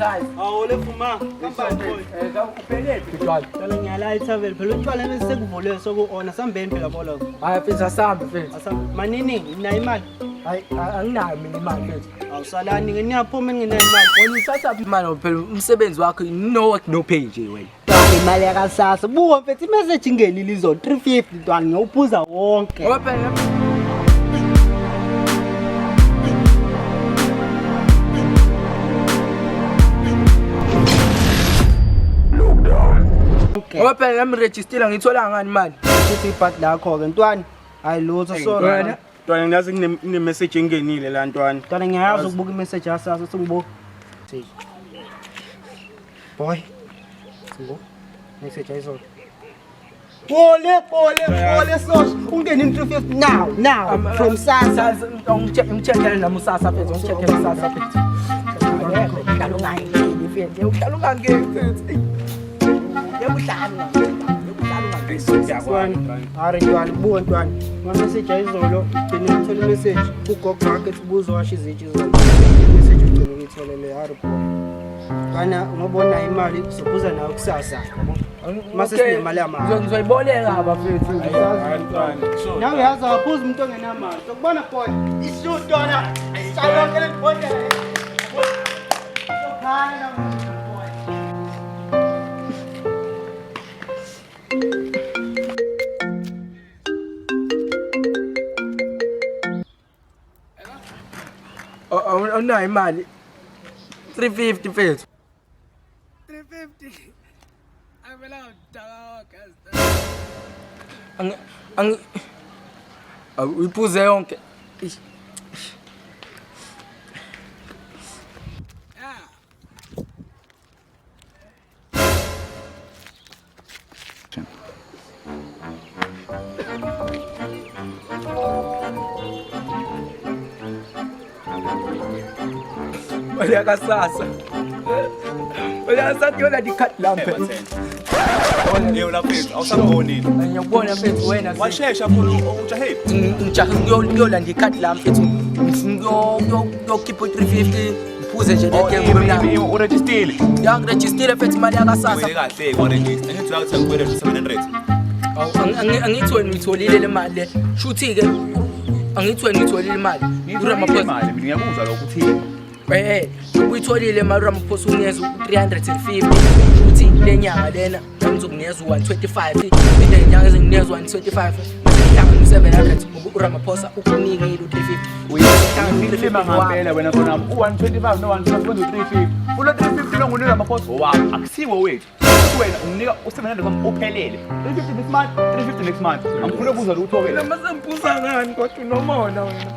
size. Awole fuma. Kamba boy. Uphelele utshwala. Cala ngiyalayitha vele phela utshwala bese sekuvulwe soku-ona sambeni phela bolo. Hayi mfethu asambe mfethu. Manini nginayo imali. Hayi anginayo mina imali mfethu. Awusalani ngiyaphuma nginayo imali. Wena uthatha imali phela umsebenzi wakho no work no pay nje wena. Imali yakasasa. Buka mfethu imessage ingenile izo 350 ntwana ngiyawuphuza wonke. Ngoba phela ngoba phela nami registile ngithola ngani imali Futhi ibhadi lakho-ke ntwana. Hayi lutho sona. wena Ntwana ngiyazi kune-message engenile la ntwana. Ntwana ngiyazi ukubuka imessage yasasa sengibuka. Boy. Singo. Message ayizona. Ole sos. Ungene 350 now from Sasa. ngitshekele nami usasa mfethu ngitshekele usasa mfethu. Akekho uhlala ungayini mfethu uhlala ungangeni mfethu. Yebudlala Ari ntwana buka ntwana. Ngamessage ayizolo ugcine ngithola imessage kugogo wakhe ethi ubuzo washo izitsha izolo. Imessage ugcine ngitholele ari bro. Kana ngobona imali sizobuza nayo kusasa. Mase sinemali yamanje. ngizoyiboleka bafethu. Nawe yazi awaphuza umuntu ongenamali. Sokubona boy. Ishoot dona. Ayishalonke le bonke. Sokhana boy. Awunayo imali 350 mfethu. 350. Avela udala Angi uyiphuze yonke. Olha kasasa. Olha sasa yona dikhadi lampe. Yebo lapho awusabonile. Ngiyabona mfethu wena. Washesha mfulu ujahe. Ngijahe ngiyolanda ikhadi lami mfethu. Ngiyokhipha 350 ngiphuze nje leke kube nami. Uregistile. Yangiregistile mfethu imali yakasasa. Wena kahle waregister. Ngithi ukuthi ngibele 700. Angithi wena uyitholile le mali le. Shuthi ke angithi wena uyitholile imali. Uramaphosa imali mina ngiyakuzwa lokho uthini. Uyitholile imali uramaphosa unikeza 350 futhi lenyanga lena ngizokunikeza 125 ilenyanga ezinginikeza 125 masihlangana 700 uramaphosa ukunikele u350 Uyithima ngempela wena khona u125 no125 wenza u350. Ulo 350 lo ngunika amaphosa owami akusiwe wethu. Wena unginika u700 kwami uphelele. 350 this month, 350 next month. Angifuna ukuzwa ukuthi wena. Lama sempuza ngani kodwa unomona wena.